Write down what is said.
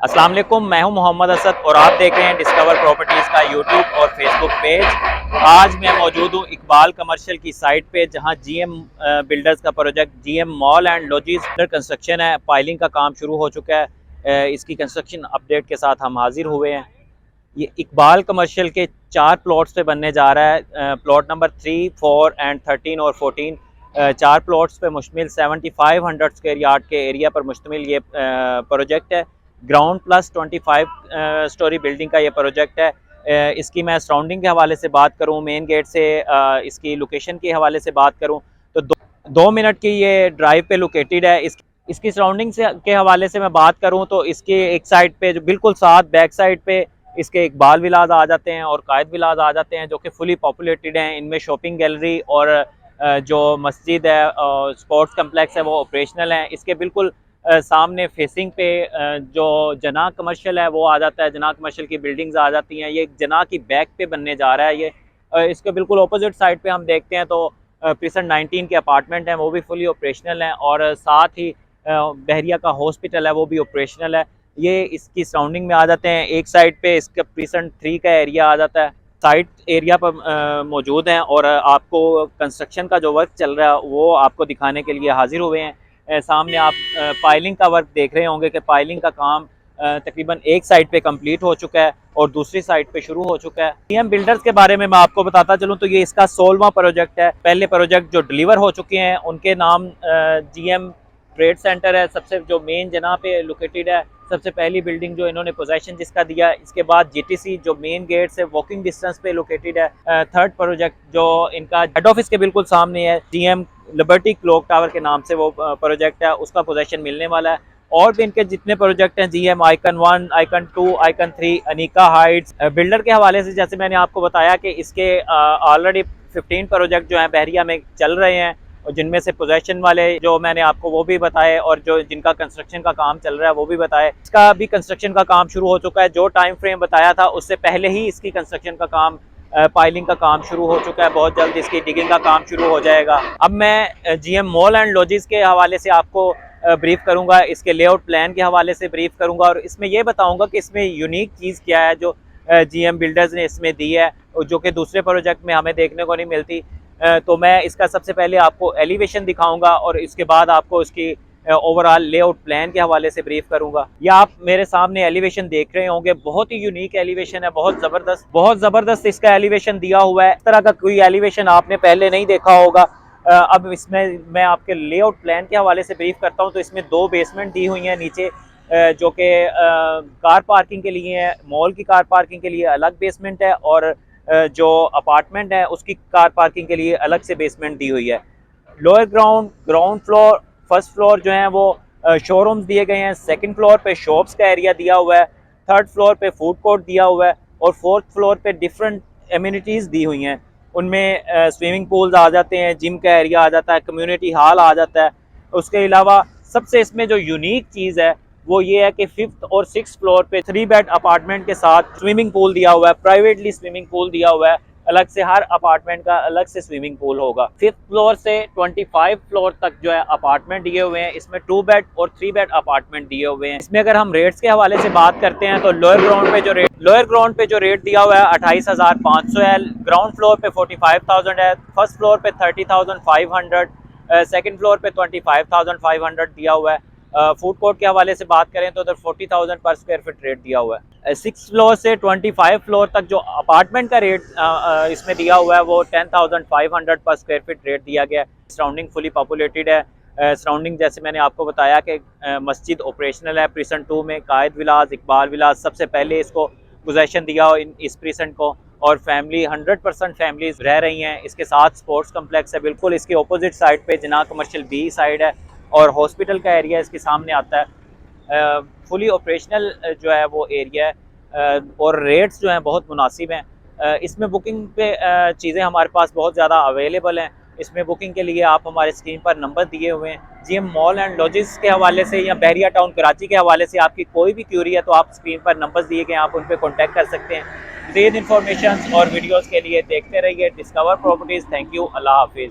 अस्सलाम वालेकुम, मैं हूं मोहम्मद असद और आप देख रहे हैं डिस्कवर प्रॉपर्टीज़ का यूट्यूब और फेसबुक पेज। आज मैं मौजूद हूं इकबाल कमर्शियल की साइट पे, जहां जीएम बिल्डर्स का project GM mall and lodges under construction है। पाइलिंग का काम शुरू हो चुका है। इसकी कंस्ट्रक्शन अपडेट के साथ हम हाजिर हुए हैं। ये इकबाल कमर्शियल के 4 प्लॉट्स पे बनने जा रहा है। प्लॉट नंबर 3, 4 एंड 13 और 14, 4 प्लॉट्स पे मुश्तमिल 7500 स्क्वायर यार्ड के एरिया पर मुश्तमिल ये प्रोजेक्ट है। ग्राउंड प्लस 25 स्टोरी बिल्डिंग का ये प्रोजेक्ट है। इसकी मैं सराउंडिंग के हवाले से बात करूँ, मेन गेट से इसकी लोकेशन के हवाले से बात करूँ तो 2 मिनट की ये ड्राइव पे लोकेटेड है। इसकी सराउंडिंग से के हवाले से मैं बात करूँ तो इसके एक साइड पे जो बिल्कुल साथ बैक साइड पे इसके इकबाल विलाज आ जाते हैं और कायद विलाज आ जाते हैं, जो कि फुली पॉपुलेटेड हैं। इनमें शॉपिंग गैलरी और जो मस्जिद है, स्पोर्ट्स कम्प्लेक्स है, वो ऑपरेशनल हैं। इसके बिल्कुल सामने फेसिंग पे जो जना कमर्शियल है वो आ जाता है। जना कमर्शियल की बिल्डिंग्स आ जाती हैं। ये जना की बैक पे बनने जा रहा है ये। इसके बिल्कुल ऑपोजिट साइड पे हम देखते हैं तो प्रिसन 19 के अपार्टमेंट हैं, वो भी फुली ऑपरेशनल हैं। और साथ ही बहरिया का हॉस्पिटल है, वो भी ऑपरेशनल है। ये इसकी सराउंडिंग में आ जाते हैं। एक साइड पे इसका प्रिसन 3 का एरिया आ जाता है। साइट एरिया पर मौजूद हैं और आपको कंस्ट्रक्शन का जो वर्क चल रहा है वो आपको दिखाने के लिए हाजिर हुए हैं। सामने आप पाइलिंग का वर्क देख रहे होंगे कि पाइलिंग का काम तकरीबन एक साइड पे कंप्लीट हो चुका है और दूसरी साइड पे शुरू हो चुका है। जीएम बिल्डर्स के बारे में मैं आपको बताता चलूं तो ये इसका 16वां प्रोजेक्ट है। पहले प्रोजेक्ट जो डिलीवर हो चुके हैं उनके नाम जीएम ट्रेड सेंटर है, सबसे जो मेन जना पे लोकेटेड है। सबसे पहली बिल्डिंग जो इन्होंने पोजेशन जिसका दिया। इसके बाद जीटीसी जो मेन गेट से वॉकिंग डिस्टेंस पे लोकेटेड है। थर्ड प्रोजेक्ट जो इनका हेड ऑफिस के बिल्कुल सामने है, जीएम लिबर्टी क्लॉक टावर के नाम से वो प्रोजेक्ट है, उसका पोजेशन मिलने वाला है। और भी इनके जितने प्रोजेक्ट हैं, GM icon 1, icon 2, icon 3, Anika Heights. Builder के हवाले से जैसे मैंने आपको बताया कि इसके ऑलरेडी 15 प्रोजेक्ट जो हैं बहरिया में चल रहे हैं, और जिनमें से पोजेशन वाले जो मैंने आपको वो भी बताए और जो जिनका कंस्ट्रक्शन का काम चल रहा है वो भी बताए। इसका भी कंस्ट्रक्शन का काम शुरू हो चुका है। जो टाइम फ्रेम बताया था उससे पहले ही इसकी कंस्ट्रक्शन का काम, पाइलिंग का काम शुरू हो चुका है। बहुत जल्द इसकी डिगिंग का काम शुरू हो जाएगा। अब मैं जीएम मॉल एंड लॉजिज के हवाले से आपको ब्रीफ करूंगा, इसके लेआउट प्लान के हवाले से ब्रीफ करूंगा और इसमें यह बताऊंगा कि इसमें यूनिक चीज़ क्या है जो जीएम बिल्डर्स ने इसमें दी है, जो कि दूसरे प्रोजेक्ट में हमें देखने को नहीं मिलती। तो मैं इसका सबसे पहले आपको एलिवेशन दिखाऊंगा और इसके बाद आपको इसकी ओवरऑल लेआउट प्लान के हवाले से ब्रीफ करूंगा। या आप मेरे सामने एलिवेशन देख रहे होंगे, बहुत ही यूनिक एलिवेशन है, बहुत ज़बरदस्त इसका एलिवेशन दिया हुआ है। इस तरह का कोई एलिवेशन आपने पहले नहीं देखा होगा। अब इसमें मैं आपके लेआउट प्लान के हवाले से ब्रीफ करता हूँ। तो इसमें 2 बेसमेंट दी हुई हैं नीचे, जो कि कार पार्किंग के लिए है। मॉल की कार पार्किंग के लिए अलग बेसमेंट है और जो अपार्टमेंट है उसकी कार पार्किंग के लिए अलग से बेसमेंट दी हुई है। Lower ground floor, first floor जो है वो शोरूम्स दिए गए हैं। सेकंड फ्लोर पे शॉप्स का एरिया दिया हुआ है। थर्ड फ्लोर पे फूड कोर्ट दिया हुआ है और फोर्थ फ्लोर पे डिफरेंट एम्यूनिटीज़ दी हुई हैं। उनमें स्विमिंग पूल्स आ जाते हैं, जिम का एरिया आ जाता है, कम्युनिटी हॉल आ जाता है। उसके अलावा सबसे इसमें जो यूनिक चीज़ है वो ये है कि 5th और 6th फ्लोर पे 3 बेड अपार्टमेंट के साथ स्विमिंग पूल दिया हुआ है। प्राइवेटली स्विमिंग पूल दिया हुआ है, अलग से हर अपार्टमेंट का अलग से स्विमिंग पूल होगा। 5th फ्लोर से 25 फ्लोर तक जो है अपार्टमेंट दिए हुए हैं। इसमें 2 बेड और 3 बेड अपार्टमेंट दिए हुए हैं। इसमें अगर हम रेट्स के हवाले से बात करते हैं तो लोअर ग्राउंड पे जो रेट दिया हुआ है 28,500 है। ग्राउंड फ्लोर पे 45,000 है। फर्स्ट फ्लोर पे 30,500, सेकंड फ्लोर पे 25,500 दिया हुआ है। फूड कोर्ट के हवाले से बात करें तो उधर 40,000 पर स्क्वायर फीट रेट दिया हुआ है। 6 फ्लोर से 25 फ्लोर तक जो अपार्टमेंट का रेट इसमें दिया हुआ है वो 10,500 पर स्क्वायर फीट रेट दिया गया है। सराउंडिंग फुली पॉपुलेटेड है। सराउंडिंग जैसे मैंने आपको बताया कि मस्जिद ऑपरेशनल है। प्रिसन 2 में कायद विलास, इकबाल विलास सबसे पहले इसको पोजेसन दिया हो इस प्रिसन को, और फैमिली 100% फैमिलीज रह रही हैं। इसके साथ स्पोर्ट्स कम्प्लेक्स है। बिल्कुल इसके अपोजिट साइड पे जना कमर्शियल बी साइड है और हॉस्पिटल का एरिया इसके सामने आता है। फुली ऑपरेशनल जो है वो एरिया है और रेट्स जो हैं बहुत मुनासिब हैं। इसमें बुकिंग पे चीज़ें हमारे पास बहुत ज़्यादा अवेलेबल हैं। इसमें बुकिंग के लिए आप हमारे स्क्रीन पर नंबर दिए हुए हैं। जीएम मॉल एंड लॉजिज के हवाले से या बहरिया टाउन कराची के हवाले से आपकी कोई भी क्यूरी है तो आप स्क्रीन पर नंबर दिए गए, आप उन पर कॉन्टैक्ट कर सकते हैं। मज़ीद इन्फॉर्मेशन और वीडियोज़ के लिए देखते रहिए डिस्कवर प्रॉपर्टीज़। थैंक यू, अल्लाह हाफिज़।